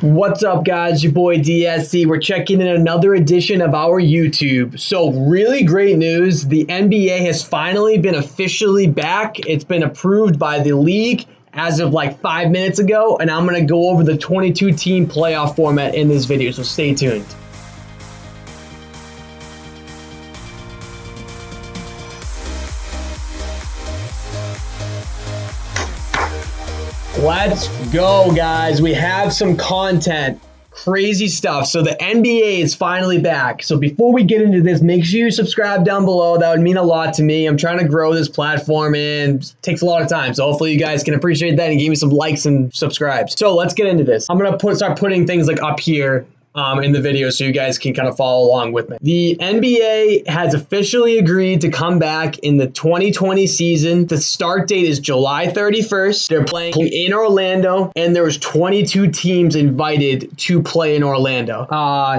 What's up, guys? Your boy DSC. We're checking in another edition of our YouTube. So really great news. The NBA has finally been officially back. It's been approved by the league as of like 5 minutes ago, and I'm going to go over the 22-team playoff format in this video, so stay tuned. Let's go, guys. We have some content. Crazy stuff. So the NBA is finally back. So before we get into this, make sure you subscribe down below. That would mean a lot to me. I'm trying to grow this platform and it takes a lot of time. So hopefully you guys can appreciate that and give me some likes and subscribes. So let's get into this. I'm going to start putting things like up here in the video so you guys can kind of follow along with me. The NBA has officially agreed to come back in the 2020 season. The start date is July 31st. They're playing in Orlando, and there was 22 teams invited to play in Orlando.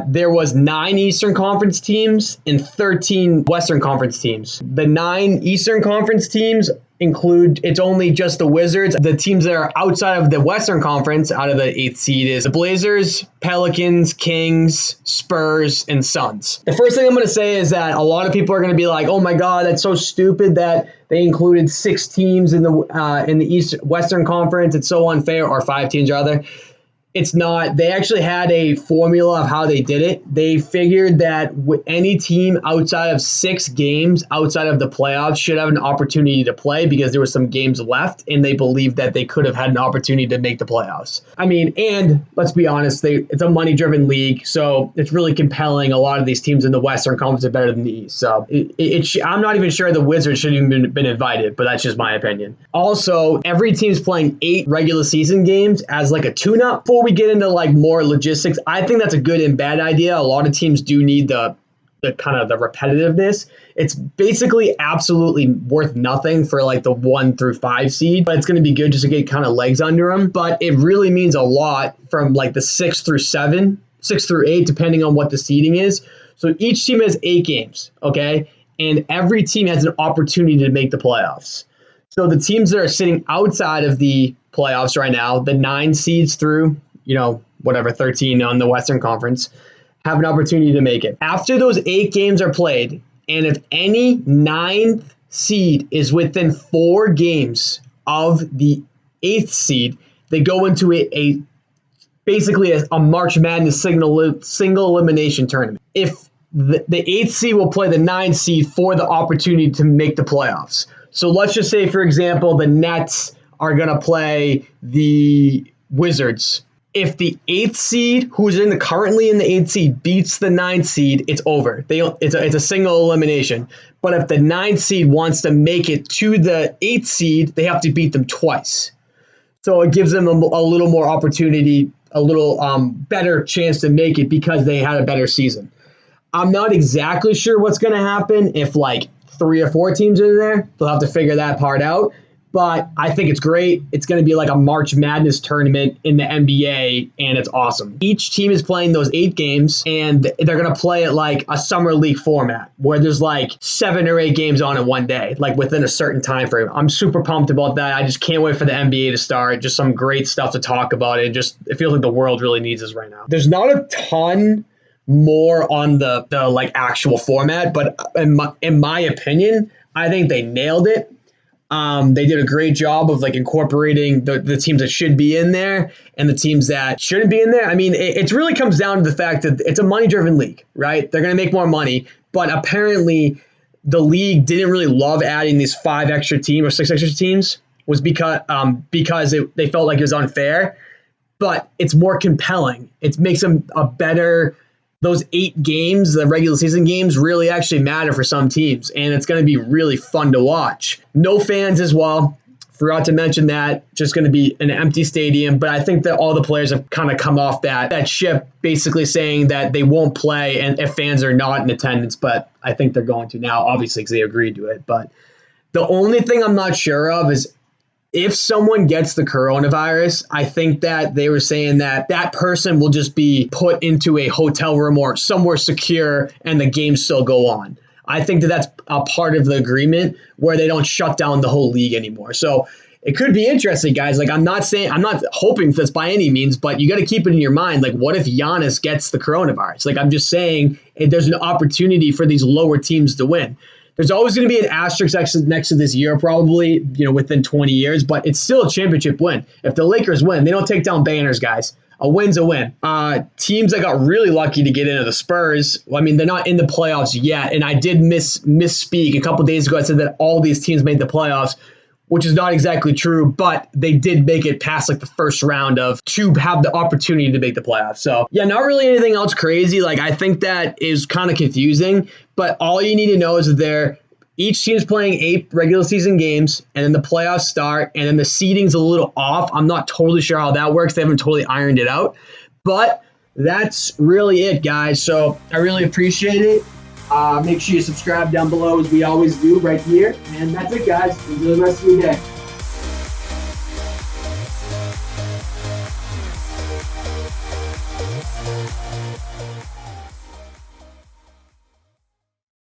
There was 9 Eastern Conference teams and 13 Western Conference teams. The 9 Eastern Conference teams include, it's only just the Wizards. The teams that are outside of the Western Conference, out of the 8th seed, is the Blazers, Pelicans, Kings, Spurs, and Suns. The first thing I'm going to say is that a lot of people are going to be like, oh my God, that's so stupid that they included 6 teams in the Western Conference. It's so unfair, or 5 teams rather. It's not. They actually had a formula of how they did it. They figured that any team outside of 6 games outside of the playoffs should have an opportunity to play because there were some games left, and they believed that they could have had an opportunity to make the playoffs. I mean, and let's be honest, it's a money-driven league, so it's really compelling. A lot of these teams in the Western Conference are better than the East. So I'm not even sure the Wizards should have even been invited, but that's just my opinion. Also, every team's playing 8 regular season games as like a tune-up. Before we get into like more logistics, I think that's a good and bad idea. A lot of teams do need the kind of the repetitiveness. It's basically absolutely worth nothing for like the 1 through 5 seed, but it's going to be good just to get kind of legs under them. But it really means a lot from like the 6 through 8, depending on what the seeding is. So each team has 8 games, okay? And every team has an opportunity to make the playoffs. So the teams that are sitting outside of the playoffs right now, the 9 seeds through, 13 on the Western Conference, have an opportunity to make it. After those 8 games are played, and if any 9th seed is within 4 games of the 8th seed, they go into basically a March Madness single elimination tournament. If the 8th seed will play the 9th seed for the opportunity to make the playoffs. So let's just say, for example, the Nets are going to play the Wizards. If the 8th seed, who's currently in the 8th seed, beats the 9th seed, it's over. It's a single elimination. But if the 9th seed wants to make it to the 8th seed, they have to beat them twice. So it gives them a little more opportunity, a little better chance to make it because they had a better season. I'm not exactly sure what's going to happen if like 3 or 4 teams are there. They'll have to figure that part out. But I think it's great. It's going to be like a March Madness tournament in the NBA, and it's awesome. Each team is playing those 8 games, and they're going to play it like a summer league format where there's like 7 or 8 games on in one day, like within a certain time frame. I'm super pumped about that. I just can't wait for the NBA to start. Just some great stuff to talk about. It feels like the world really needs this right now. There's not a ton more on the like actual format, but in my opinion, I think they nailed it. They did a great job of like incorporating the teams that should be in there and the teams that shouldn't be in there. I mean, it really comes down to the fact that it's a money-driven league, right? They're going to make more money, but apparently the league didn't really love adding these 5 extra teams or 6 extra teams was because they felt like it was unfair, but it's more compelling. It makes them a better. Those 8 games, the regular season games, really actually matter for some teams, and it's going to be really fun to watch. No fans as well. Forgot to mention that. Just going to be an empty stadium, but I think that all the players have kind of come off that ship, basically saying that they won't play and if fans are not in attendance, but I think they're going to now, obviously, because they agreed to it. But the only thing I'm not sure of is if someone gets the coronavirus, I think that they were saying that person will just be put into a hotel room or somewhere secure and the games still go on. I think that that's a part of the agreement where they don't shut down the whole league anymore. So it could be interesting, guys. Like, I'm not hoping for this by any means, but you got to keep it in your mind. Like, what if Giannis gets the coronavirus? Like, I'm just saying, there's an opportunity for these lower teams to win. There's always going to be an asterisk next to this year, probably, within 20 years, but it's still a championship win. If the Lakers win, they don't take down banners, guys. A win's a win. Teams that got really lucky to get into the Spurs, I mean, they're not in the playoffs yet, and I did misspeak a couple days ago. I said that all these teams made the playoffs, which is not exactly true, but they did make it past like the first round to have the opportunity to make the playoffs. So yeah, not really anything else crazy. Like, I think that is kind of confusing, but all you need to know is that each team's playing 8 regular season games, and then the playoffs start, and then the seeding's a little off. I'm not totally sure how that works. They haven't totally ironed it out, but that's really it, guys. So I really appreciate it. Make sure you subscribe down below, as we always do right here. And that's it, guys. Enjoy the rest of your day.